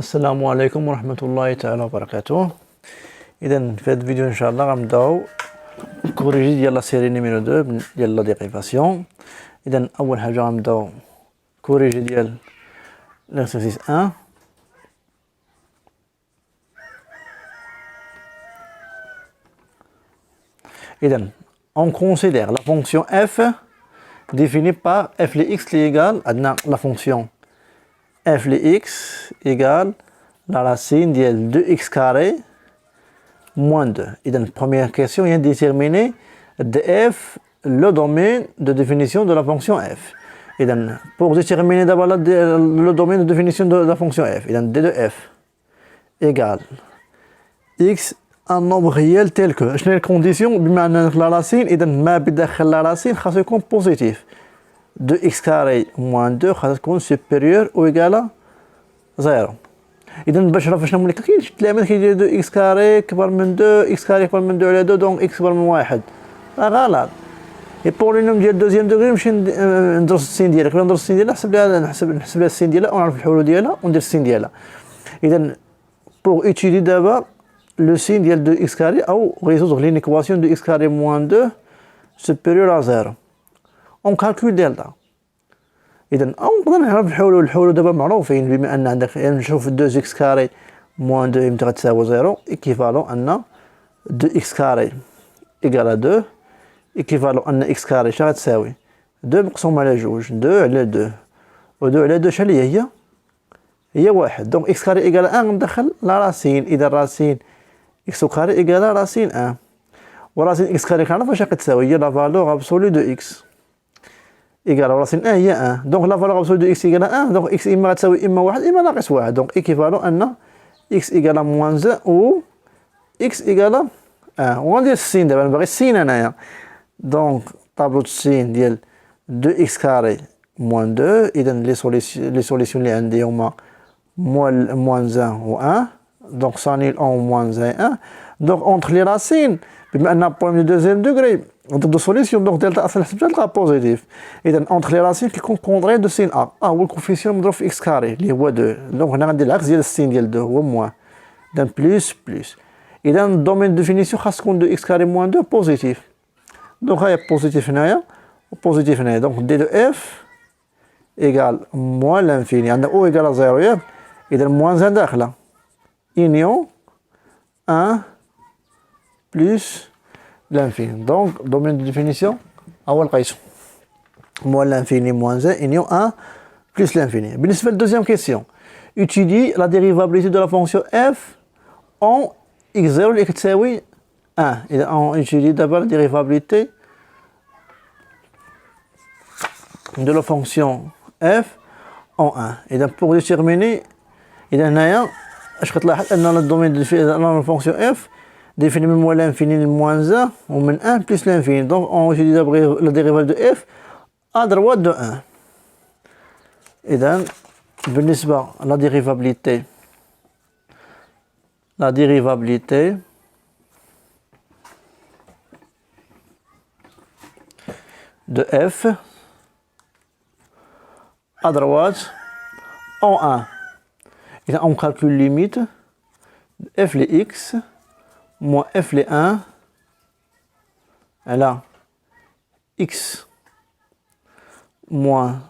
السلام عليكم ورحمة الله تعالى وبركاته. إذا في هذا الفيديو إن شاء الله غنبداو كوريجي ديال لا سيري نيميرو 2 ديال لا ديريفاسيون. إذا أول حاجة غنبداو كوريجي ديال l'exercice 1. إذا on considère la fonction f définie par f de x qui est égale à la fonction f de x égale la racine de 2x carré moins 2. Et dans la première question, il y a déterminer de f le domaine de définition de la fonction f. Et donc, pour déterminer d'abord le domaine de définition de la fonction f, et donc d de f égale x un nombre réel tel que je n'ai les conditions la racine et donc ma بداخل la racine خاص يكون positif 2x carré moins 2 خاص تكون supérieur ou égal à 0. إذا باش نعرف شنو نقول لك كاين شي تلاميذ كيديروا 2 x carré كبر من 2 x carré كبر من 2 على 2 دونك x كبر من 1 غلط. اي بولينوم ديال دوزيام دوغري نمشي ندرس السين ديالها كيفاش ندرس السين ديالها نحسب لها السين ديالها ونعرف الحلول ديالها وندير السين ديالها. إذا pour étudier d'abord le signe de x carré ou résoudre l'équation de x carré moins 2 supérieur à 0. On calcule delta. إذا نقدر نعرف الحلول دابا معروفين بما أن عندك نشوف 2x carré moins 2 يمتى غتساوي 0 équivalent أن 2x carré égal à 2 équivalent أن x carré شحال غتساوي 2 مقسوم على جوج 2 على 2 و 2 على 2 شحال هي 1 دونك x carré égal à 1 ندخل لا راسين. إذا راسين x carré égale à racine 1 و racine x carré كنعرف واش كتساوي هي لا فالور ابسولو دو x égale à racine 1 هي 1 دونك لا فالور ابسولو دو x égale à 1 دونك x اما غتساوي اما 1 اما ناقص 1 دونك ايكيفالون ان x égale à moins 1 و x égale à 1 وغندير السين دابا باغي السين انايا دونك طابلو السين ديال 2x carré moins 2. اذا لي سوليسيون اللي عندي هما moins 1 و 1 donc ça annule en moins 1. Donc entre les racines, بما أن problème de deuxième degré, entre deux solutions, donc delta أصلا حسبتها تلقى positif. إذا entre les racines qui comprendrait de sin A. هو الكوفيسيون مضروب في x carré اللي هو 2. donc هنا غندير العكس ديال السين ديال 2 هو موان. إذا plus. إذا الدومين ديفينيسيون خاص تكون 2x carré moins 2 positif. donc هاي positif هنايا و positif هنايا. donc d de f égale moins l'infini. عندنا o égale à 0 ياك. إذا moins 1 داخله. union 1 plus l'infini. Donc, domaine de définition, أول قيسو. moins l'infini moins 1, union 1 plus l'infini. بالنسبة للدوزيام question. Étudie la dérivabilité de la fonction f en x0 اللي كتساوي 1. إذا on étudie d'abord la dérivabilité de la fonction f en 1. إذا pour déterminer إذا هنايا اش كتلاحظ ان الدومين ديال الفونكسيون اف ديفيني من موان لانفيني لموان 1 ومن 1 بلس لانفيني. دونك اون جي دابغي لا ديريفال دو اف ا دروات دو 1. اذا بالنسبه لا ديريفابيليتي دو اف ا دروات en 1. Et on calcule limite f les x moins f les 1 là x moins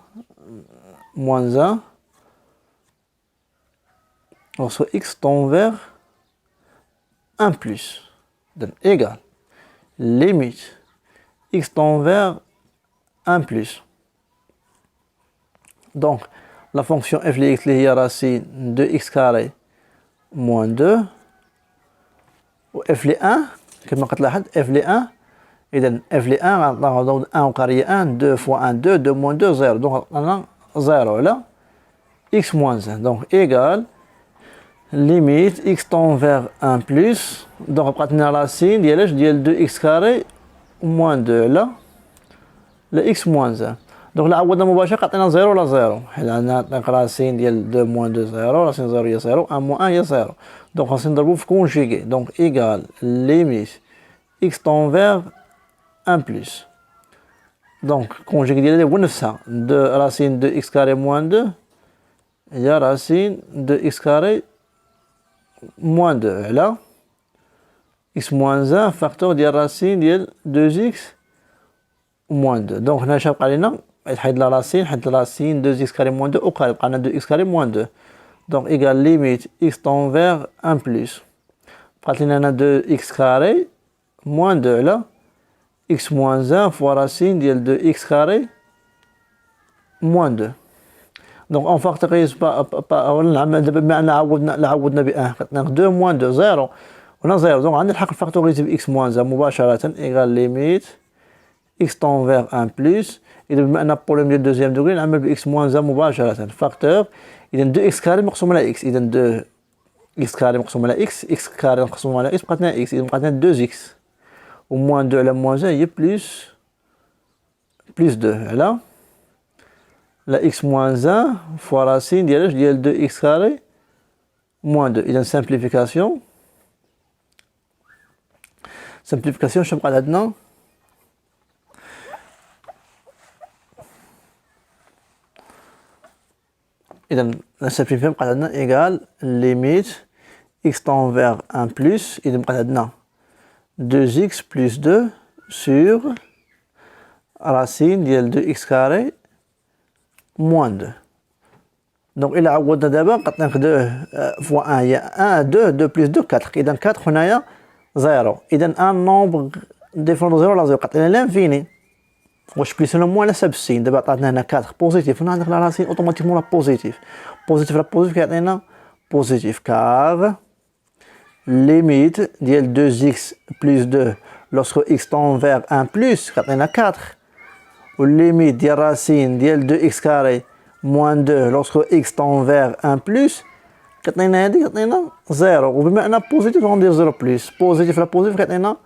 1 soit x tend vers 1 plus donc égal limite x tend vers 1 plus. Donc la fonction f de x اللي هي racine 2x carré moins 2 و f de 1 كما كتلاحظ f de 1. إذا f de 1 غنعوضو 1 وقارية 1 2 fois 1 2 2 moins 2 0 دونك عطانا 0 على x moins 1 donc égal limite x tend vers 1 plus دونك بقات لنا racine ديال اش ديال 2x carré moins 2 على x moins 1. دونك لا عوضنا مباشرة عطينا 0 ولا 0 حيت عندنا راسين ديال 2 موان 2 0 راسين 0 هي 0 1 موان 1 هي 0 دونك خاصنا نضربو في كونجيغي دونك ايكال ليميت x tend vers 1 plus دونك كونجيغي ديالها هو نفسها 2 راسين 2 x carré moins 2 il y a racine de x carré moins 2. Là, x moins 1 facteur de racine de 2x moins 2. Donc, on a la racine 2x carré moins 2 au carré. On a 2x carré moins 2. Donc, égale limite x tend vers 1 plus. On a 2x carré moins 2 là. X moins 1 fois racine de x carré moins 2. Donc on factorise عوضنا ب 1 2 moins 2 0 on a 0 donc عندنا الحق factoriser ب x moins 1 مباشرة égale limite x tend vers 1 plus. إذا بما أن البوليم ديال دوزيام دوغري نعمل ب x moins 1 مباشرة فاكتور. إذا 2x كاري مقسوم على x. إذا 2x كاري مقسوم على x كاري مقسوم على x بقات لنا x. إذا بقات لنا 2x و moins 2 على moins 1 هي plus 2 على la x moins 1 fois racine ديال 2x carré moins 2. إذا simplification شنو بقى عندنا؟ إذا la simplification بقى عندنا égal limite x tend vers 1 plus. إذا بقى عندنا 2x plus 2 sur racine ديال 2x carré moins 2. Donc il a عوضنا دابا بقات لنا 2 fois 1 هي 1 2 plus 2 4. إذا 4 هنايا 0. إذا ان نومبر ديفون 0 على 0 بقات لنا لانفيني. واش بليس ولا موان على حساب السين. دابا عطاتنا هنا 4 بوزيتيف. هنا عندك لا راسين اوتوماتيكمون لا بوزيتيف. بوزيتيف كيعطينا بوزيتيف كار ليميت ديال 2x plus 2 lorsque x tend vers 1 plus كيعطينا 4. و limite ديال racine ديال 2x carré moins 2 lorsque x tend vers 1 plus كيعطينا هادي كيعطينا 0. وبما ان بوزيتيف غندير 0 بلس. بوزيتيف لا بوزيتيف كيعطينا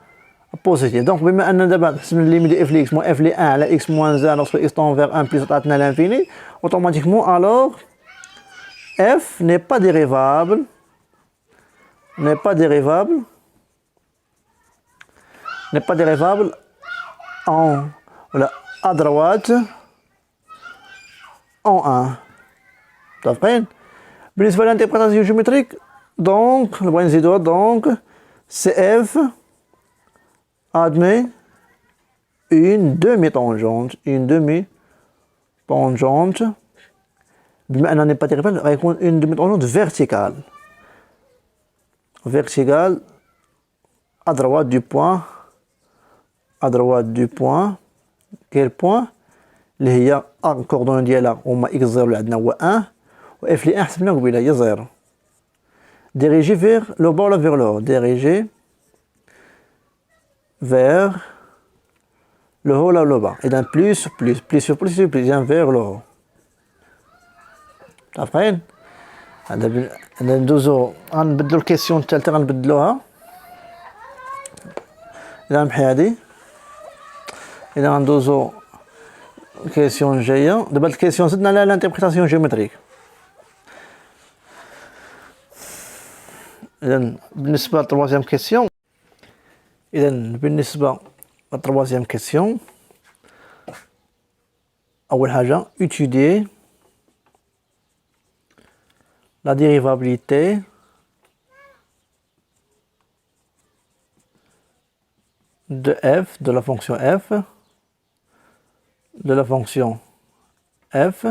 بوزيتيف. دونك بما ان دابا حسبنا الليميت ديال اف لي اكس مو اف لي 1 على x moins 1 lorsque x tend vers 1 plus عطاتنا لانفيني automatiquement alors f n'est pas dérivable en à droite en 1. D'accord. بالنسبة للانتربريتاسيون جيومتريك donc le point zéro donc CF admet une demi-tangente بما أنها n'est pas dérivable غيكون une demi-tangente verticale à droite du point quel point اللي هي الكوردون ديالها هما x0 اللي عندنا هو 1 و f لي 1 حسبنا قبيله هي 0. dirigé vers le bas ولا vers le haut. dirigé vers le haut ولا le bas. إذا plus إذا vers le haut. عارفين؟ هذا ندوزو غنبدلو الكيسيون الثالثة غنبدلوها. إذا نمحي هادي. إذا غندوزو الكيسيون الجاية. دابا الكيسيون زدنا على الانتربريتاسيون جيومتريك. إذا بالنسبة للتروازيام كيسيون أول حاجة étudier la dérivabilité de f, de la fonction f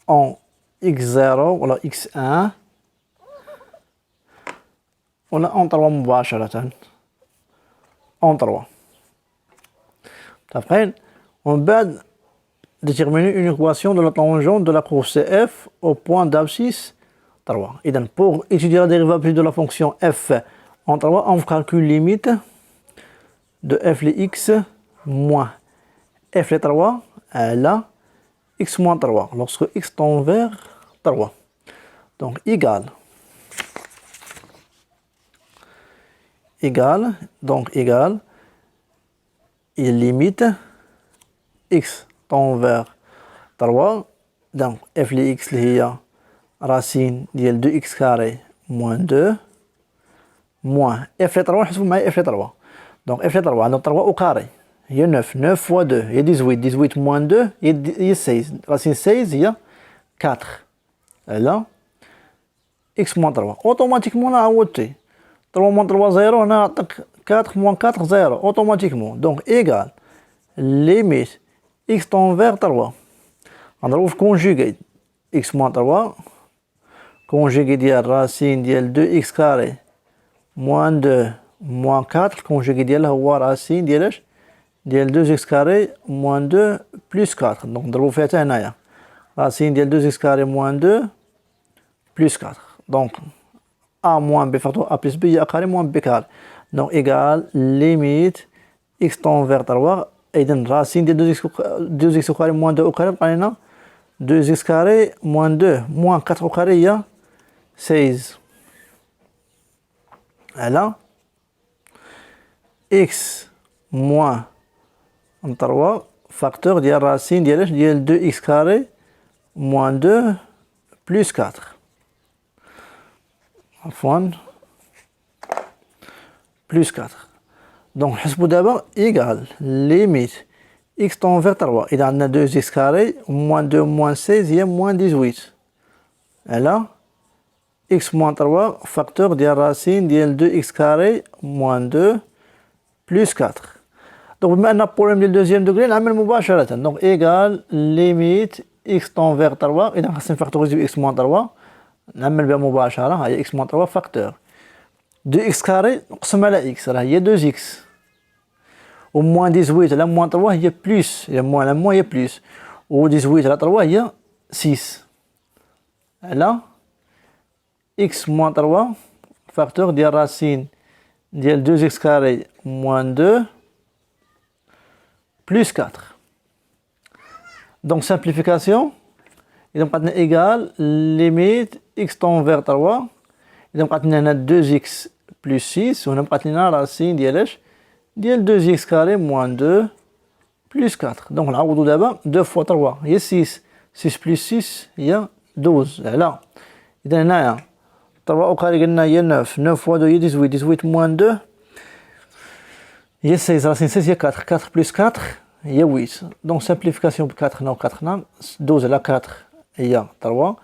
en x0 ولا x1 ولا en 3 مباشرة en 3. متفقين؟ ومن بعد déterminer une équation de la tangente de la courbe CF au point d'abscisse 3. إذن pour étudier la dérivabilité de la fonction f en 3 on calcule limite de f les x moins f les 3 à la x moins 3 lorsque x tend vers 3. Donc égal il limite x tend vers 3 donc f les x اللي هي racine ديال 2x carré moins 2 moins f les 3 نحسبوا معايا f les 3 donc f les 3 عندنا 3 au carré هي 9 fois 2 هي 18 moins 2 هي 16 racine 16 هي 4. Et là, x moins 3. Automatiquement, on a ajouté. 3 moins 3, 0. On a 4 moins 4, 0. Automatiquement. Donc, égal. Limite. X tend vers 3. On trouve conjugué. X moins 3. Conjugué de racine de 2x carré. Moins 2. Moins 4. Conjugué de racine de 2x carré. Moins 2. Plus 4. Donc, on trouve fait un racine de 2x carré moins 2 plus 4. Donc, a moins b facteur a plus b carré moins b carré. Donc, égal limite x tend vers 3. Et donc, racine de 2x carré moins 2 au carré. 2x carré moins 2 moins 4 au carré, il y a 16. Et là, x moins 3 facteur de racine de 2x carré moins 2 plus 4. Enfin, plus 4. Donc, حسبوا d'abord égal limite x tend vers 3. Il y a 2x carré moins 2 moins 16, il y a moins 18. Et là, x moins 3 facteur de racine de 2x carré moins 2 plus 4. Donc, بما أن البوليم ديال الدوزيام دوغري نعمل مباشرة. Donc, égal limite x tend vers 3. إذا خاصني نفاكتوريزيو x moins 3. نعمل بها مباشرة. هي x moins 3 facteur 2x carré نقسم على x راه هي 2x. و moins 18 على moins 3 هي plus. هي moins على moins هي plus. و 18 على 3 هي 6. على x moins 3 facteur ديال راسين ديال 2x carré moins 2 plus 4. Donc simplification. إذا بقات لنا égal limite x tend vers 3. إذا بقات لنا هنا 2x plus 6. وهنا بقات لنا راسين ديال 2x carré moins 2 plus 4. Donc نعوضو دابا 2 fois 3 هي 6. 6 plus 6 هي 12. على إذا هنايا 3 au carré قلنا هي 9. 9 fois 2 هي 18. 18 moins 2 هي 16. راسين 16 هي 4. 4 plus 4 هي 8. Donc simplification ب 4 هنا و 4 هنا. 12 على 4 هي 3.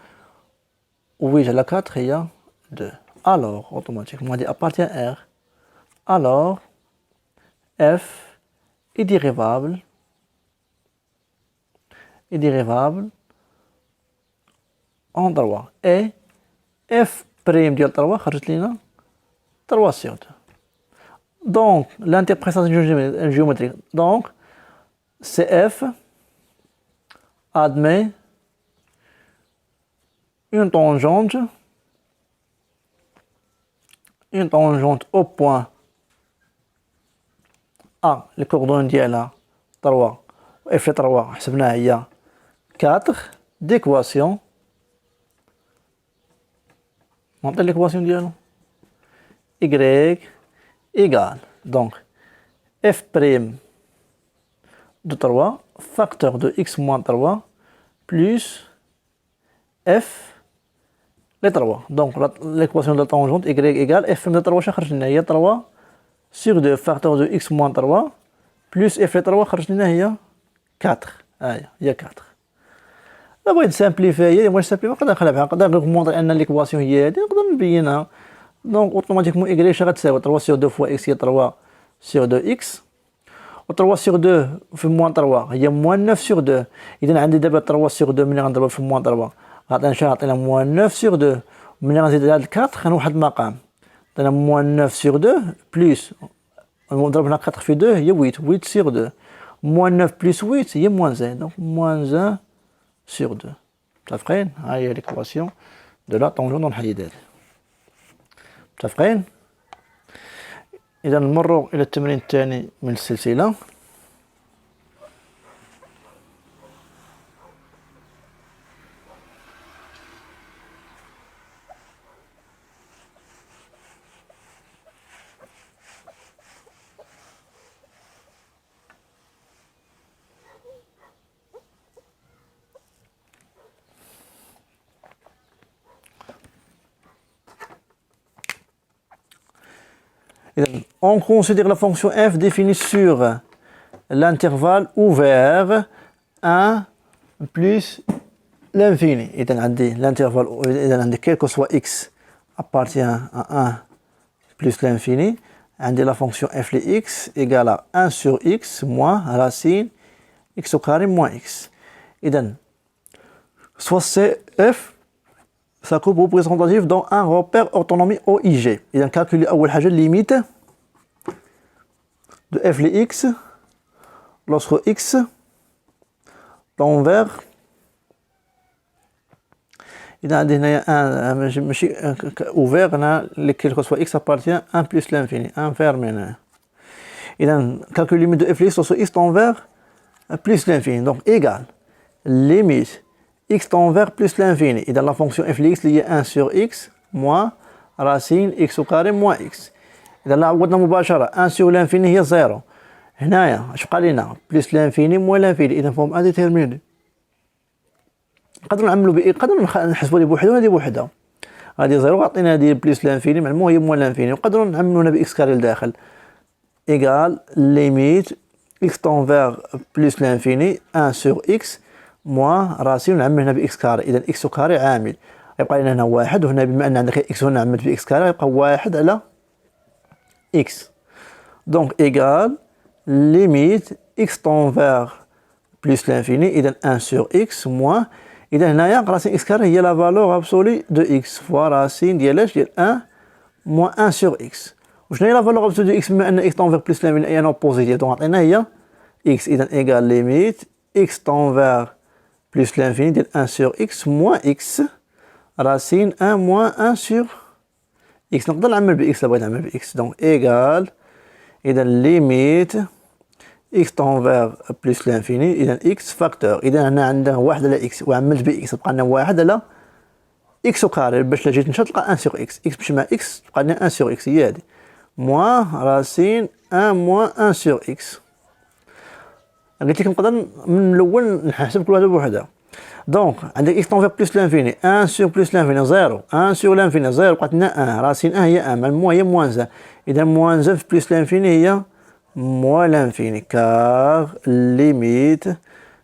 و 8 على 4 هي 2. Alors, automatiquement, on appartient à R. Alors, f est dérivable en 3. Et f prime de 3 خرجت لنا 3 sur 2. Donc, l'interprétation géométrique. Donc, CF admet une tangente au point A. Les coordonnées ديالها 3 f 3 حسبناها هي 4 d'équation. نعطي l'équation ديالو y égale donc f prime de 3 facteur de x moins 3 plus f les 3. Donc l'équation de la tangente y égale f de 3 خرج لنا هي 3 sur 2 facteur de x moins 3 plus f les 3 خرج لنا هي 4. هي 4. لا بغيت نسامبليفي واش سامبليفي نقدر نخليها بحال نقدر نكونطري ان ليكواسيون هي هادي نقدر نبينها. دونك اوتوماتيكمون y اش غتساوي 3 sur 2 fois x هي 3 sur 2x و 3 sur 2 في moins 3 هي moins 9 sur 2. اذا عندي دابا 3 sur 2 ملي غنضربها في moins 3 غنعطينا moins 9 sur 2. ملي غنزيد على 4 غنوحد المقام عطينا moins 9 sur 2 plus ضربنا 4 في 2 هي 8 8 sur 2 moins 9 plus 8 هي moins 1 donc moins 1 sur 2. متفقين؟ ها هي l'équation de la tangente الحديدات. متفقين؟ إذا نمروا إلى التمرين الثاني من السلسلة. On considère la fonction f définie sur l'intervalle ouvert 1 plus l'infini. إذا عندي l'intervalle, إذا عندي quel que soit x appartient à 1 plus l'infini. عندي la fonction f de x égale à 1 sur x moins racine x au carré moins x. إذا soit f ça coupe représentatif dans un repère orthonomie OIG. إذا calculer أول حاجة limite de f de x lorsque x tend vers. إذا عندي هنايا ان ماشي اوفير هنا لكي soit x appartient 1 plus l'infini un fermé هنا. إذا calcul limite de f de x lorsque x tend vers plus l'infini donc égal limite x tend vers plus l'infini. إذا la fonction f de x اللي هي 1 sur x moins racine x au carré moins x. إذا لا عوضنا مباشرة 1 sur l'infini هي 0. هنايا اش بقى لينا plus l'infini moins l'infini. إذا فهم indéterminé. نقدروا نعملوا نقدروا نحسبوا هذه بوحدها وهذه بوحدها. هذه زيرو عطينا هذه بليس لانفيني مع المهم هي موان لانفيني. نقدروا نعملوها باكس كاري لداخل ايغال ليميت اكس طون فيغ بليس لانفيني 1 سور اكس موان راسي ونعمل هنا باكس كاري. اذا اكس كاري عامل يبقى لنا هنا واحد وهنا بما ان عندك اكس هنا عملت باكس كاري يبقى واحد على اكس. دونك ايغال ليميت اكس طون فيغ بليس لانفيني اذا 1 سور اكس موان. إذا هنايا راسين إكس كاري هي لا فالور أبسولي دو إكس فوا راسين ديال اش ديال 1 موان 1 سور إكس. وشنو هي لا فالور أبسولي دو إكس بما أن إكس طون فيغ بليس لانفيني أي نو بوزيتيف دونك عطينا هي إكس. إذا إيكال ليميت إكس طون فيغ بليس لانفيني ديال 1 سور إكس موان إكس راسين 1 موان 1 سور إكس. نقدر نعمل بإكس إلا بغيت نعمل بإكس دونك إيكال إذا ليميت x tend vers plus l'infini إذا x فاكتور. إذا هنا عندنا واحد على x وعملت ب x بقى لنا واحد على x وكاري باش جيت نشد تلقى 1 سور x. x مشي مع x بقى لنا 1 سور x هي هادي موان راسين 1 موان 1 سور x. قلت لك نقدر من الأول نحسب كل واحدة بوحدها. دونك عندك x tend vers plus l'infini 1 sur plus l'infini 0 1 sur l'infini 0 بقات لنا 1 راسين 1 هي 1 مع الموان هي موان 1. إذا موان 1 في plus l'infini هي moins l'infini car limite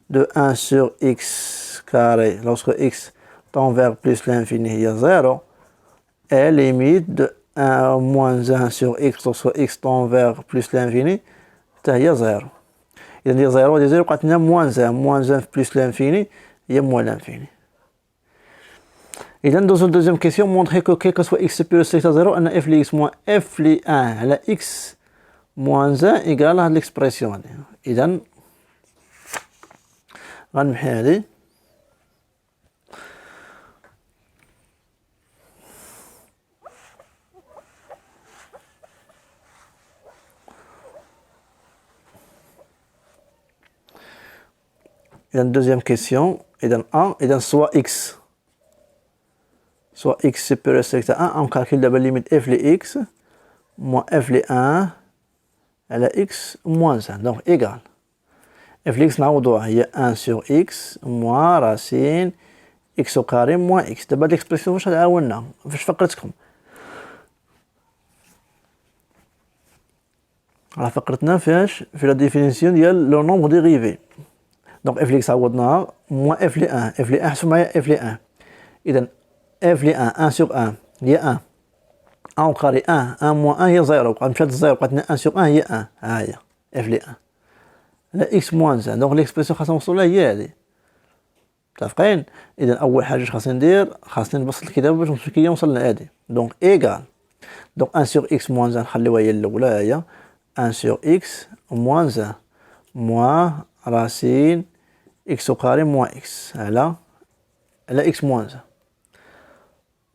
de 1 sur x carré lorsque x tend vers plus l'infini il y a 0 et limite de 1 moins 1 sur x lorsque x tend vers plus l'infini il y a 0. Il y a 0 et 0 quand il y a moins 1 plus l'infini il y a moins l'infini. Et dans une deuxième question montrer que quel que soit x supérieur à 0 on a f de x moins f de 1 على x moins 1 égale هاد l'expression هادي. إذا غنمحي هادي إذا deuxième question إذا 1 إذا soit x supérieur à 1 on calcule d'abord limite f de x moins f de 1 على x moins 1 donc égal f de x نعوضوها هي 1 sur x moins راسين x au carré moins x. دابا هاد ليكسبرسيون فاش غتعاوننا فاش فقرتكم راه فقرتنا فاش في لا ديفينيسيون ديال لو نومبر ديريفي. دونك f de x عوضناها moins f de 1 f de 1 حسب معايا f de 1. إذا f de 1 1 sur 1 هي 1 1 au carré 1 1 moins 1 هي 0 بقى مشات 0 بقات لنا 1 sur 1 هي 1 ها هي f de 1 على x moins 1 دونك ليكسبرسيون خاصنا نوصلوا لها هي هذه. متفقين؟ إذا أول حاجة خاصني ندير خاصني نبسط الكتابة باش نمشي كي نوصل لهادي. دونك إيكال دونك 1 sur x moins 1 نخليوها هي الأولى هي 1 sur x moins 1 moins راسين x au carré moins x على x moins 1.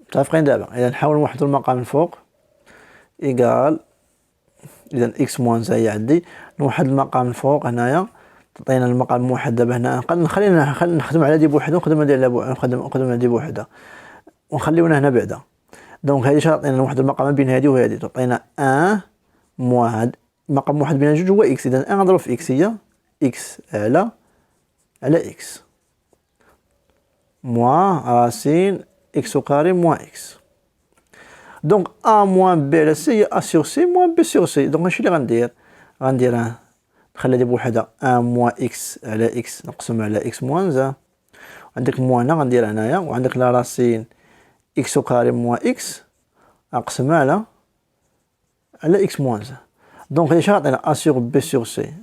متفقين دابا؟ إذا نحاول نوحدو المقام من فوق إيكال إذا x moins هي عندي نوحد المقام من فوق هنايا تعطينا المقام موحد. دابا هنا خلينا نخدم على دي بوحدة ونخدم على نخدم على دي بوحدة ونخليونا هنا بعدا. دونك هادي تعطينا نوحد المقام بين هادي وهادي تعطينا 1 موحد مقام موحد بين جوج هو x. إذا 1 نضرب في x هي x على x moins راسين x au carré moins x. دونك a moins b على c هي a sur c moins b sur c. دونك هادشي اللي غندير نخلي هادي بوحدها 1 moins x على x نقسم على x moins 1 عندك موان هنا غندير هنايا، وعندك لا راسين إكس أو كاري موان إكس أقسم على إكس موان زان. دونك هي شغالة أ سيغ بي سيغ سي،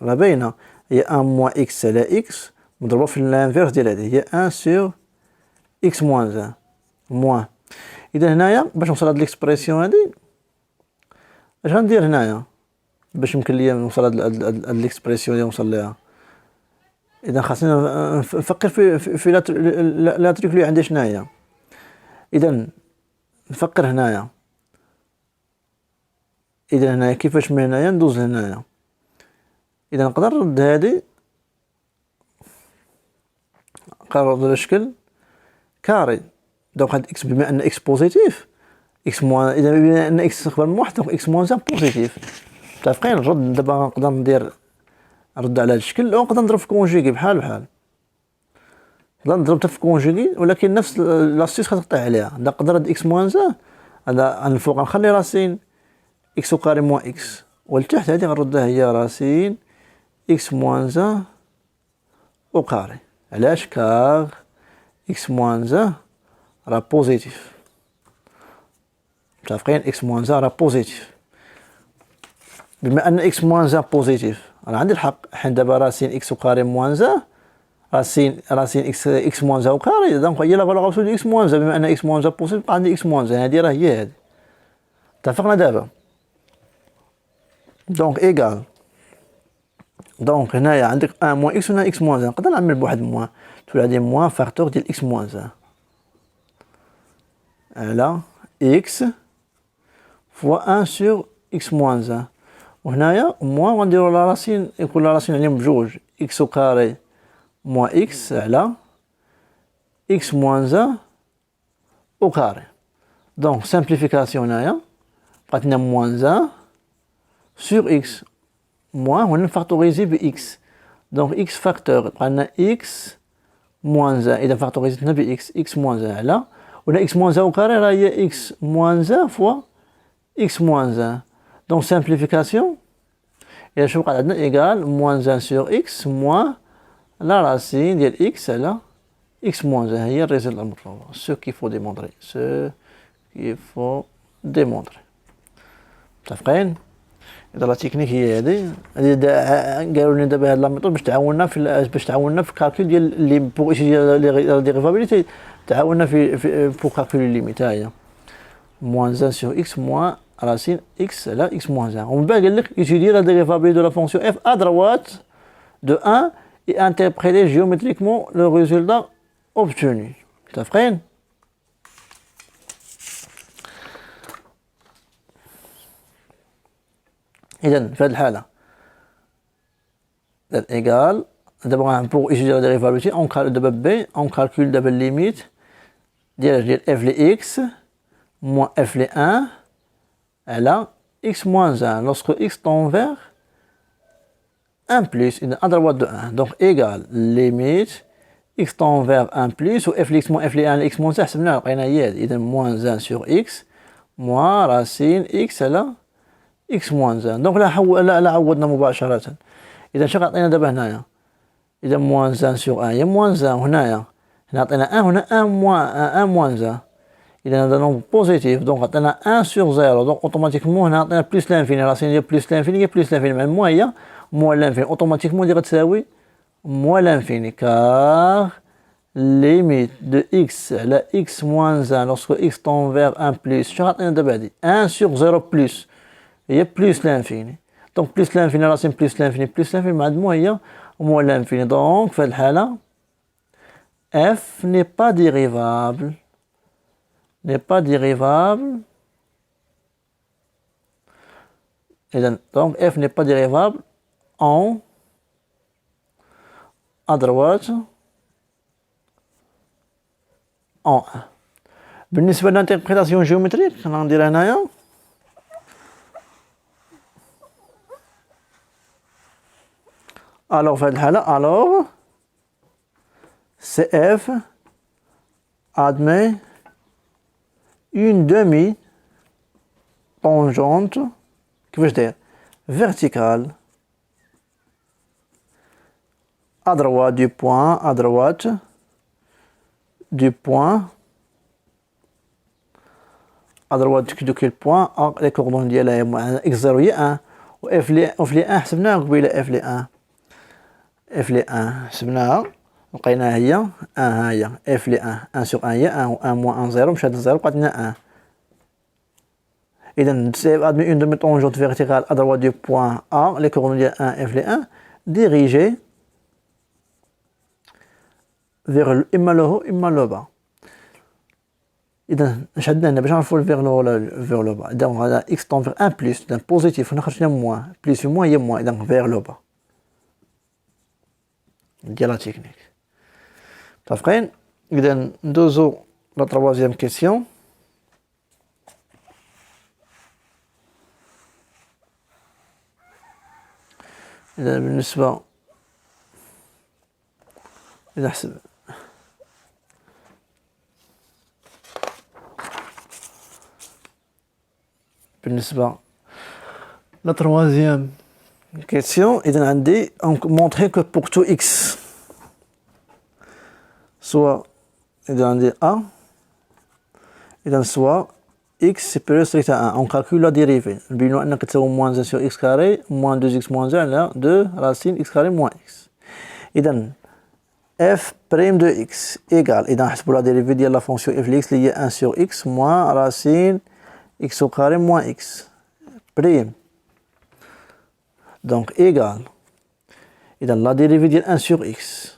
راه باينة هي أن موان إكس على إكس مضروبة في الانفيرس ديال هادي، هي أن سيغ إكس موان زان موان. إذا هنايا باش نوصل هاد ليكسبريسيون هادي اش غندير هنايا باش يمكن ليا نوصل هاد ليكسبريسيون اللي نوصل ليها؟ إذا خاصني نفكر في لا تريك اللي عندي شناهي. إذا نفكر هنايا، إذا هنايا كيفاش من هنايا ندوز لهنايا. إذا نقدر نرد هادي نقدر نرد الشكل كاري. دونك هاد إكس بما أن إكس بوزيتيف إكس موان، إذا بما أن إكس أكبر من واحد دونك إكس موان زان بوزيتيف. متفقين؟ نرد دابا نقدر ندير نرد على هاد الشكل، أو نقدر نضرب في كونجيكي بحال بحال، نقدر نضرب حتى في كونجيكي ولكن نفس لاستيس ختقطع عليها. نقدر هاد إكس موان زان هذا الفوق نخلي راسين إكس أو كاري موان إكس، والتحت هادي غنردها هي راسين إكس موان زان أو كاري. علاش؟ كار إكس موان زان راه بوزيتيف. متفقين؟ إكس موان زان راه بوزيتيف. بما أن إكس موان زان بوزيتيف أنا عندي الحق، حين دابا راسين إكس أو كاري موان زان راسين إكس موان زان أو كاري، دونك هي لا فالور أبسولو إكس موان زان. بما أن إكس موان زان بوزيتيف بقى عندي إكس موان زان، هادي راه هي هادي. اتفقنا دابا؟ دونك إيكال، دونك هنايا عندك ان موان إكس وهنا إكس موان زان، نقدر نعمل بواحد موان تولي عندي موان فاكتور ديال إكس موان زان على إكس فوا ان سور إكس موان زان. وهنايا موان غنديرو لا راسين يكون لا راسين عليهم بجوج إكس أو كاري موان إكس على إكس موان زان أو كاري. دونك سامبليفيكاسيون هنايا بقات لنا موان زان سور إكس موان هنا فاكتوريزي ب إكس، دونك إكس فاكتور بقى لنا إكس موان زان. إذا فاكتوريزيتنا ب إكس موان زان على ولا إكس موان زان أو كاري راه هي إكس موان زان فوا إكس موان زان. دونك سامبليفيكاسيون إذا شوف بقى عندنا إيكال موان زان سور إكس موان لا راسين ديال إكس على إكس موان زان. هي الريزلت المطلوبة، سو كيفو ديمونطري، سو كيفو ديمونطري. متفقين؟ إذا لا تكنيك هي هادي قالوا لنا دابا هاد لا ميثود باش تعاوننا في كالكول ديال لي بوغ إيتيديي لا ديريفابيليتي، تعاوننا في بوغ كالكول ليميت. ها هي موان زان سور إكس موان راسين إكس على إكس موان زان. ومن بعد قال لك إيتيديي لا ديريفابيليتي دو لا فونكسيون إف à droite de 1 et interpréter géométriquement le résultat obtenu. متفقين؟ إذا في هذه الحالة إيكال دابا بوغ إيتيديي لا ديريفابيليتي دابا بي أون كالكول دابا ليميت ديال إف لي إكس موان إف لي 1 على إكس موان 1 lorsque إكس tend vers 1 plus إذا à droite de 1. دونك إيكال ليميت إكس tend vers 1 plus و إف لي إكس موان إف لي 1 على إكس موان 1 حسبناها لقينا هي هادي. إذا موان 1 سور إكس موان راسين إكس على إكس موان 1. دونك لا عوضنا مباشرة. إذا شنو عطينا دابا هنايا؟ إذا موان 1 سور 1 هي موان 1 هنايا هنا عطينا 1 هنا 1 موان 1. إذا هذا نومبر بوزيتيف دونك عطينا 1 سور 0 دونك أوتوماتيكمون هنا عطينا بليس لانفيني راسين هي بليس لانفيني هي بليس لانفيني مع الموان هي موان لانفيني أوتوماتيكمون اللي غتساوي موان لانفيني كار ليميت دو إكس على إكس موان 1 لوسكو إكس طون فيغ 1 بليس. شنو عطينا دابا هادي 1 سور 0 بليس هي بليس لانفيني. دونك بليس لانفيني راسين بليس لانفيني مع الموان هي موان لانفيني. دونك في هاد الحالة F n'est pas dérivable إذن donc F n'est pas dérivable en à droite en 1. بالنسبة للانتربريتاسيون جيومتريك غندير هنايا alors في هاد الحالة alors CF admet une demi-tangente كيفاش داير verticale à droite du point à droite du point à droite de quel point les coordonnées ديالها x0 هي 1 و f لي 1 حسبناها قبيله f لي 1 f لي 1 حسبناها لقيناها هي 1 ها هي f لي 1 1 sur 1 هي 1 و 1 moins 1 0 مشات ل 0 بقات لنا 1 إذا c'est admis une demi-tangente verticale à droite du point A les coordonnées 1 f لي 1 dirigée vers إما le haut إما le bas. إذا اش عندنا هنا باش نعرفوا vers le haut ولا vers le bas. إذا هذا x tend vers 1 plus إذا positif ونخرج لنا moins plus و moins هي moins إذا vers le bas. ديال لا تكنيك. متفقين؟ إذا ندوزو لا troisième question. إذا بالنسبة إذا حسب بالنسبة la troisième question إذا عندي montrer que pour tout x soit إذا عندي A إذا soit x supérieur strict à 1 on calcule la dérivée نبينو أنك تساوي moins 1 sur x carré moins 2x moins 1 على 2 racine x carré moins x إذا f prime de x égale إذا نحسبوا la dérivée ديال la fonction f de x اللي هي 1 sur x moins racine x au carré moins x prime donc égale إذا la dérivée ديال 1 sur x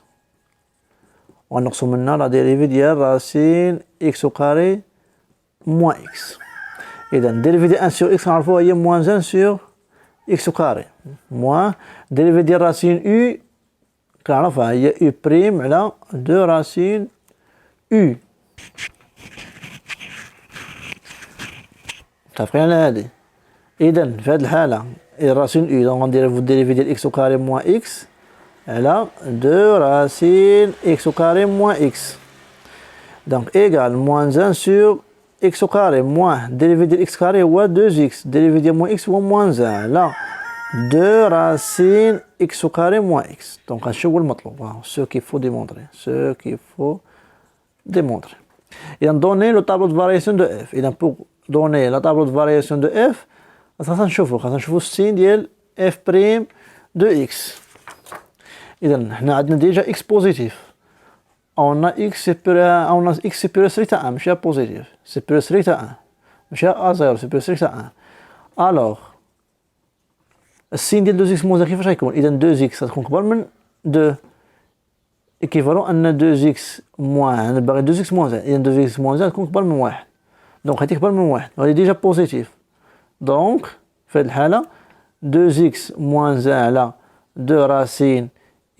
ونقصوا منها la dérivée ديال racine x au carré moins x إذا dérivée ديال 1 sur x نعرفوها هي moins 1 sur x au carré moins dérivée ديال racine u كنعرفها هي u prime على 2 racine u متفقين على هذه إذا في هذه الحالة racine u donc غنديرو dérivée ديال x au carré moins x على 2 racine x au carré moins x donc égale moins 1 sur x au carré moins dérivée de x carré هو 2x dérivée de moins x هو moins 1 là 2 racine x au carré moins x donc هادشي هو المطلوب ce qu'il faut démontrer إذا donner le tableau de variation de f إذا pour donner le tableau de variation de f خاصنا نشوفوا السين ديال f prime de x إذا حنا عندنا ديجا x positif on a x supérieur strict à 1 ماشي positif supérieur strict à 1 ماشي à 0 supérieur strict à 1 alors السين ديال 2x moins 1 كيفاش غيكون إذا 2x غتكون كبر من 2 équivalent أن 2x moins أنا باغي 2x moins 1 إذا 2x moins 1 تكون كبر من 1 دونك غادي كبر من 1 وهادي ديجا بوزيتيف دونك في هاد الحالة 2x moins 1 على 2 racine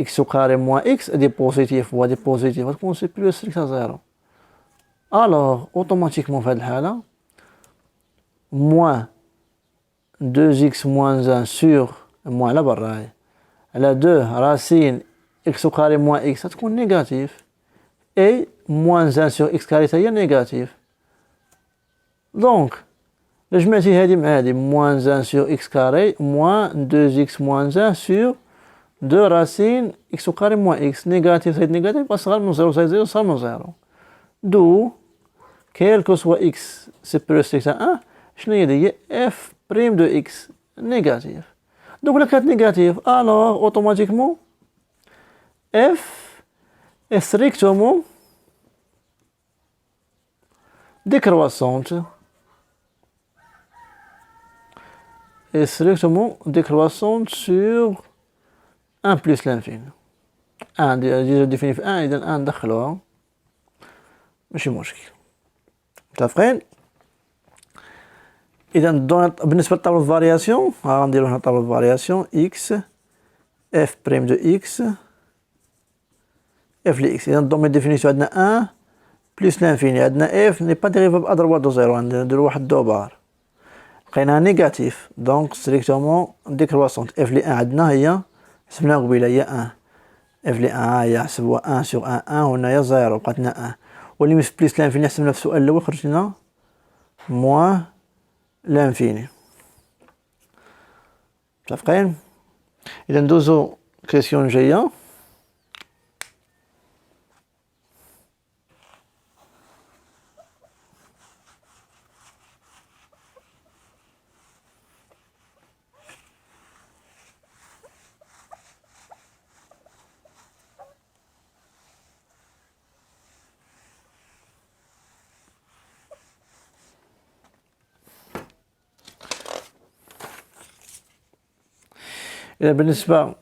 x au carré moins x هادي بوزيتيف وهادي بوزيتيف غتكون supérieur strict à 0 alors automatiquement في هاد الحالة moins 2x moins 1 sur moins على برا على 2 racine x au carré moins x غتكون négatif et moins 1 sur x carré هي négatif donc إلا جمعتي هادي مع هادي moins 1 sur x carré moins 2x moins 1 sur 2 racine x au carré moins x négatif c'est négatif يبقى صغر من 0 c'est 0 صغر من 0 d'où quel que soit x supérieur strict à 1 شنو هي f prime de x négatif donc là كانت négatif alors automatiquement f est strictement décroissante sur 1 plus l'infini 1 déjà défini في 1 إذا 1 ندخلوها ماشي مشكل متفقين إذا بالنسبة للطابلو de variation غنديرو هنا طابلو de variation x f prime de x f ل x إذا الدومين ديفينيسيون عندنا 1 plus l'infini عندنا f n'est pas dérivable à droite de 0 نديرو واحد دوبار لقيناها نيجاتيف دونك ستريكتومون ديكرواسونت اف لي 1 عندنا هي حسبناها قبيله هي 1 اف لي 1 هي حسبوها 1 سور 1 1 وهنايا 0 بقات لنا 1 واللي مش بليس لانفيني حسبنا في السؤال الاول خرج لنا موان لانفيني متفقين اذا ندوزو كيسيون جايه Et بالنسبة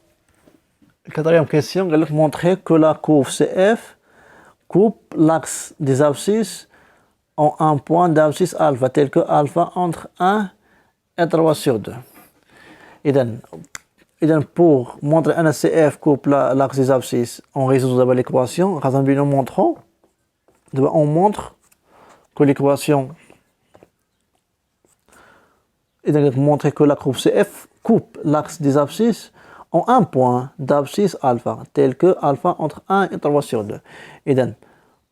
quatrième question, elle montrer que la courbe CF coupe l'axe des abscisses en un point d'abscisse alpha, tel que alpha entre 1 et 3 sur 2. Et pour montrer un CF coupe l'axe des abscisses, on résout d'abord l'équation. On montre que l'équation, et donc montrer que la courbe CF coupe l'axe des abscisses en un point d'abscisse alpha, tel que alpha entre 1 et 3 sur 2. Et donc,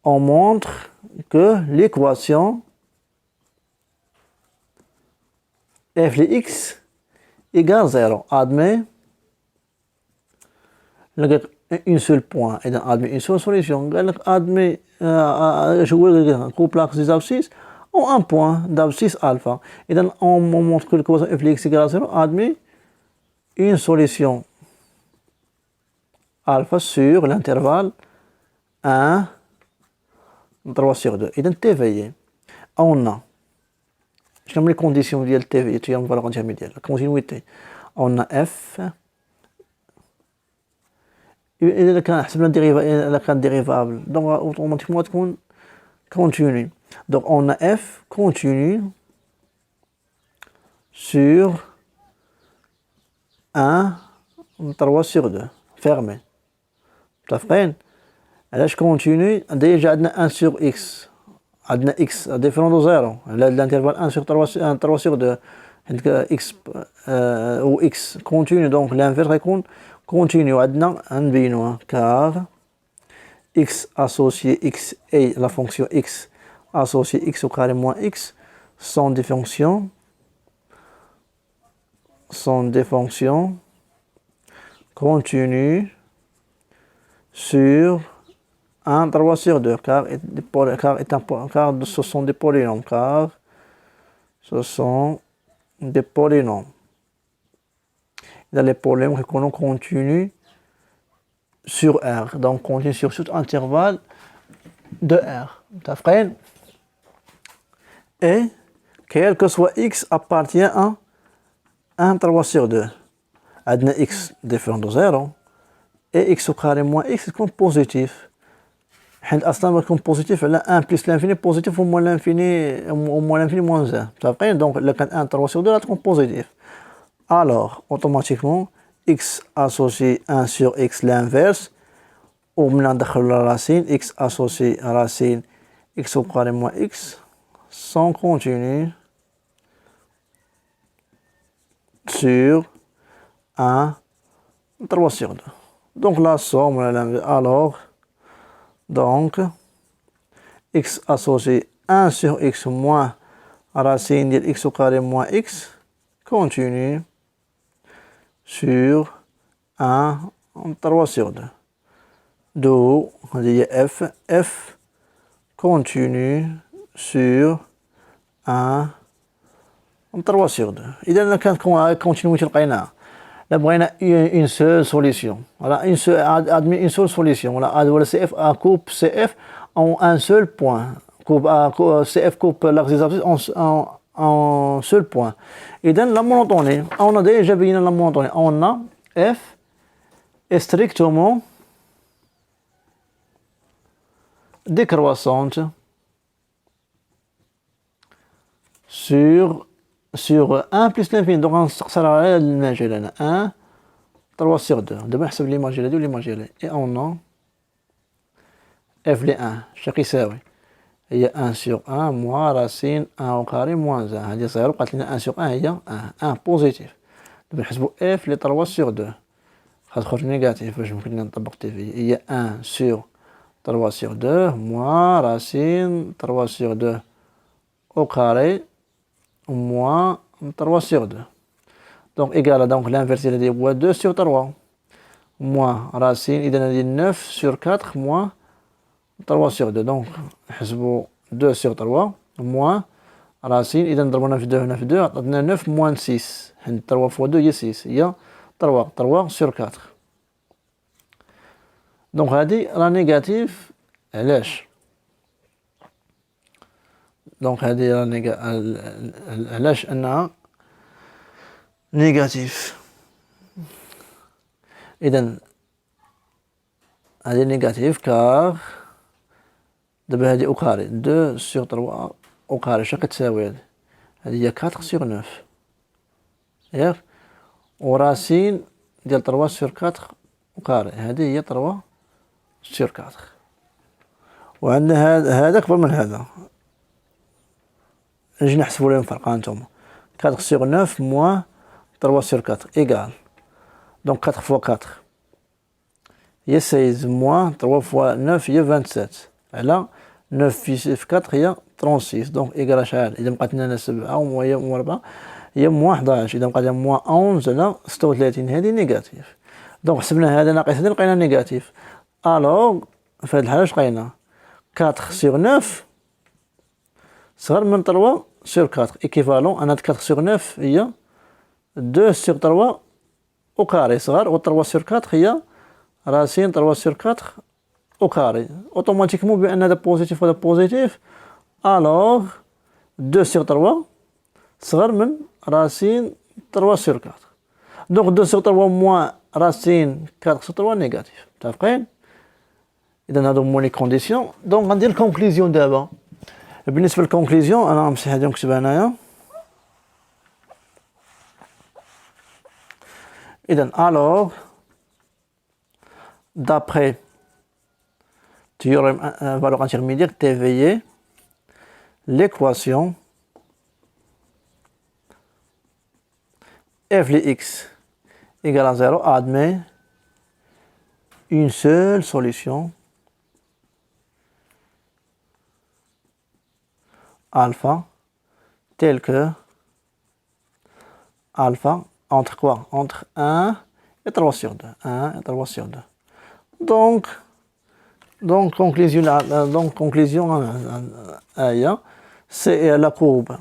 on montre que l'équation f de x égale 0. Admet une seule point et donc admet une seule solution. Admet coupe l'axe des abscisses en un point d'abscisse alpha. Et donc, on montre que l'équation f de x égale 0 admet une solution alpha sur l'intervalle 1, 3 sur 2. Et donc, TVI, on a, je les conditions de TVI, tu vas voir la continuité. On a F, إذا كان حسبنا إذا كان dérivable, donc automatiquement تكون continue. Donc, on a F continue sur 1, 3 sur 2, fermé. متفقين؟ علاش continue؟ déjà عندنا 1 sur x، عندنا x différent de 0، l'intervalle 1 sur 3 sur 2 عندك x ou x continue، donc l'inverse غيكون continue. عندنا نبينوها car x associé x et la fonction x associé x au carré moins x sont des fonctions continues sur 1, 3 sur 2, car ce sont des polynômes, Dans les polynômes qu'on continue sur R, donc continue sur tout intervalle de R. Et quel que soit x appartient à 1, 3 sur 2. عندنا x différent de 0 et x au carré moins x يكون positif. حيت اصلا يكون بوزيتيف على 1 بلس لانفيني بوزيتيف و موان لانفيني موان 1. متفقين؟ دونك الا كان 1 3 sur 2 غتكون بوزيتيف. Alors automatiquement x associé 1 sur x l'inverse ou من ندخلو la racine x associé racine x au carré moins x sont continues sur 1, 3 sur 2. Donc la somme, alors, donc, x associé 1 sur x moins racine de x au carré moins x continue sur 1, 3 sur 2. D'où, on dit f continue sur 1, 3 sur 2. إذا كانت continuité لقيناها. Là, une seule solution. Voilà, admis une seule solution. Voilà, CF à coupe CF en un seul point. CF coupe l'axe des abscisses en seul point. Et dans la monotonie, on a déjà vu la monotonie. On a F est strictement décroissante sur 1 plus l'infini. Donc on sortira l'image 1, 3 sur 2. Demain, on l'image là, l'image là. Et on a f de 1. Chaque يساوي. Il y a 1 sur 1 moins racine 1 au carré moins 1. هذه 0 قالت لنا 1 sur 1 هي 1 بوزيتيف. دابا نحسبوا f ل 3 sur 2. غتخرج نيجاتيف باش ممكن نطبق تي في. Il y a 1 sur 3 sur 2 moins racine 3 sur 2 au carré moins 3 sur 2. Donc égal à donc l'inverse il est 2 sur 3 moins racine il est 9 sur 4 moins 3 sur 2. Donc نحسبوا 2 sur 3 moins racine إذا ضربنا في 2 هنا في 2 عطاتنا 9 moins 6. 3 fois 2 هي 6 هي 3 sur 4. Donc هذه راه نيجاتيف. علاش؟ دونك هذه علاش انها نيجاتيف؟ إذا هذه نيجاتيف كار دابا هذه أو كاري 2 sur 3 أو كاري شنو كتساوي هذه؟ هذه هي 4 sur 9 ياك، و راسين ديال 3 sur 4 أو كاري هذه هي 3 sur 4. وعندنا هذا أكبر من هذا، نجي نحسبو لهم الفرق هانتوما 4 sur 9 moins 3 sur 4 égal donc 4 fois 4 هي 16 moins 3 fois 9 هي 27 على 9 في 4 هي 36 دونك إيكال شحال؟ إذا بقات لنا 7 وهي 4 هي موان 11 إذا بقات لنا موان 11 على 36 هذه نيجاتيف. دونك حسبنا هذا ناقص هذا لقينا نيجاتيف. ألوغ في هذه الحالة اش لقينا؟ 4 sur 9 صغر من 3 sur 4 إيكيفالون أنا 4 sur 9 هي 2 sur 3 أو كاري صغر و 3 sur 4 هي راسين 3 sur 4 أو كاري. أوتوماتيكمون بأن هذا بوزيتيف وهذا بوزيتيف ألوغ 2 sur 3 صغر من راسين 3 sur 4 دونك 2 sur 3 موان راسين 4 sur 3 نيجاتيف. متفقين؟ إذا هادو هما لي كونديسيون. دونك غندير الكونكلوزيون دابا. بالنسبة للكونكلوزيون أنا غنمسح هادي ونكتبها هنايا. إذا ألوغ d'après théorème valeur intermédiaire TVE l'équation f de x égale à 0 admet une seule solution alpha telle que alpha entre quoi? Entre 1 et 3 sur 2. 1 et 3 sur 2. Donc conclusion c'est la courbe.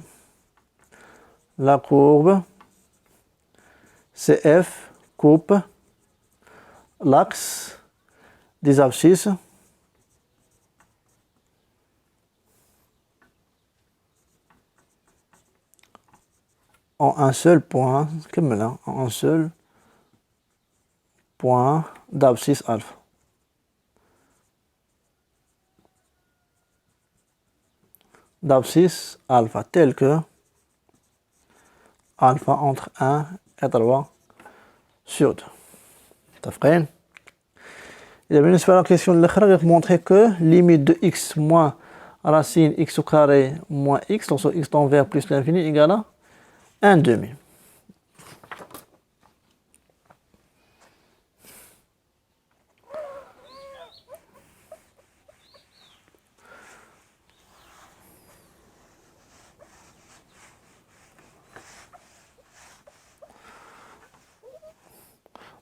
La courbe CF coupe l'axe des abscisses en un seul point, comme là, en un seul point d'abscisse alpha. D'abscisse alpha tel que alpha entre 1 et 3 sur 2. متفقين؟ إذا بالنسبة للكيسيون الأخرى غادي montrer que limite de x moins racine x au carré moins x, donc sur x tend vers plus l'infini égale à 1 demi.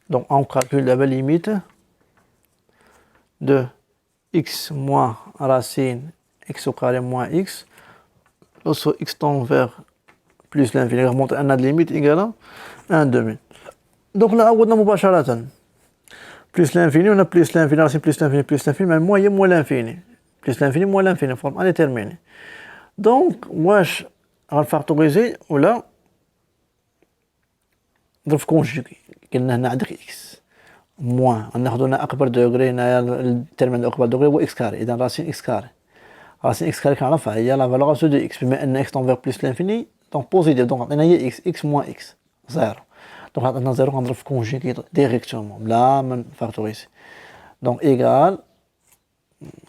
Donc on calcule la limite de x moins racine x au carré moins x. Lorsque x tend vers plus l'infini, on remonte à la limite égale à 1 demi. Donc là, on a مباشرة plus l'infini, on a plus l'infini, racine plus l'infini, mais moins moins l'infini. Plus l'infini, moins l'infini, forme indéterminée. Donc, واش غنفاكتوريزي ولا نضرب في كونجوغي؟ قلنا هنا عندك اكس موان غناخدو هنا اكبر دوغري هنايا الترم اكبر دوغري هو اكس كاري. اذا راسين اكس كاري كنعرفها هي لا فالور ابسولو دو اكس بما ان اكس طون فيغ بلوس لانفيني دونك بوزيتيف دونك عطينا هي اكس موان اكس زيرو دونك عطينا زيرو غنضرب في كونجوغي ديريكتومون بلا ما نفاكتوريزي دونك ايغال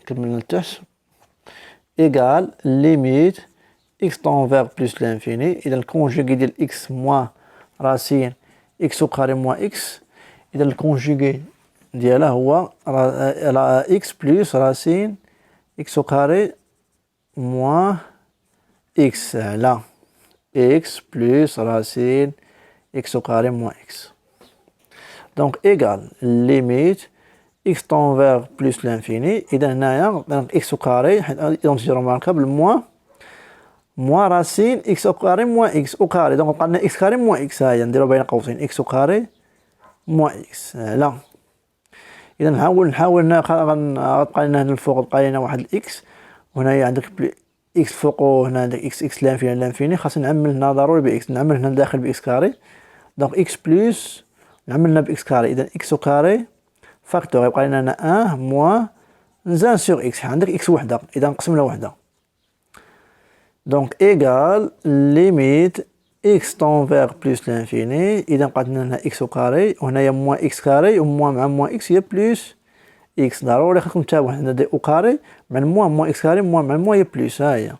كملنا لتحت ايغال ليميت اكس طون فيغ بلوس لانفيني. اذا الكونجوغي ديال اكس موان راسين x au carré moins x. إذا الكونجوغي ديالها هو x plus racine x au carré moins x على x plus racine x au carré moins x. Donc égal limite x tend vers plus l'infini. إذا هنايا x au carré identité remarquable moins racine x au carré moins x au carré. Donc on a x carré moins x هاهي نديرو بين قوسين x au carré moins x. لا إذا نحاول غتبقى لنا هنا الفوق بقى لنا واحد الإكس وهنايا عندك إكس فوق وهنا عندك إكس لانفيني خاصنا نعمل هنا ضروري بإكس نعمل هنا داخل بإكس كاري. دونك إكس بلس عملنا بإكس كاري، إذا إكس كاري فاكتور يبقى لنا هنا 1 موان زان سور إكس، عندك إكس وحدة، إذا نقسم على وحدة. دونك إيكال ليميت إكس طون فيغ بلوس لانفيني، إذا بقات لنا هنا إكس كاري وهنايا موان إكس كاري وموان مع موان إكس هي بلوس إكس. ضروري خاصكم تتابعوا هنا دي أو كاري مع الموان موان إكس كاري موان مع الموان هي بلوس، ها هي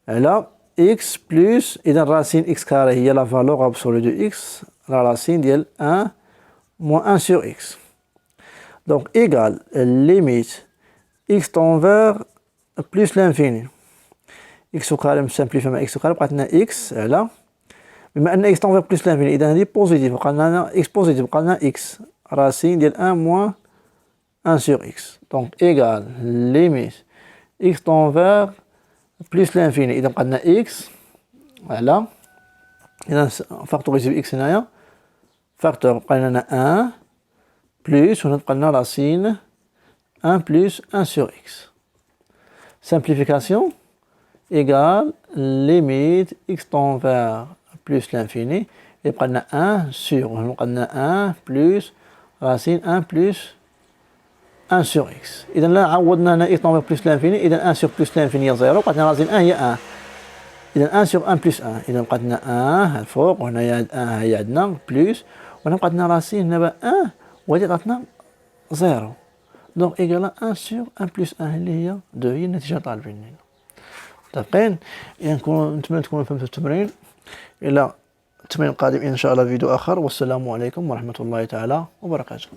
على إكس بلوس. إذا راسين إكس كاري هي لا فالور أبسولو دو إكس، لا راسين ديال 1 موان 1 سور إكس. دونك إيكال ليميت إكس طون فيغ بلوس لانفيني، إكس كاري مسامبليفي مع إكس كاري بقات لنا إكس على، بما أن إكس طون فيغ بلوس لانفيني إذا هادي بوزيتيف بقى لنا هنا إكس بوزيتيف بقى لنا إكس راسين ديال 1 موان 1 sur x. Donc égale limite x tend vers plus l'infini. إذا بقى لنا x voilà. إذا فاكتوريزي ب x هنايا فاكتور بقى لنا 1 بلس هنا بقى لنا راسين 1 plus 1 sur x. Simplification égale limite x tend vers plus l'infini يبقى لنا 1 sur هنا بقى لنا 1 plus راسين 1 plus 1 sur x. إذا لا عوضنا هنا x طون بلس لانفيني، إذا 1 sur بلس لانفيني هي 0 بقات لنا راسين 1 هي 1. إذا 1 sur 1 بلس 1، إذا بقات لنا 1 الفوق وهنايا 1 هي عندنا بلس وهنا بقات لنا راسين هنا 1 وهادي عطاتنا 0. دونك إيكالا 1 sur 1 بلس 1 اللي هي 2 هي النتيجة طالبين لنا. متفقين؟ إذا نتمنى تكونوا فهمتوا التمرين. إلى التمرين القادم إن شاء الله فيديو آخر، والسلام عليكم ورحمة الله تعالى وبركاته.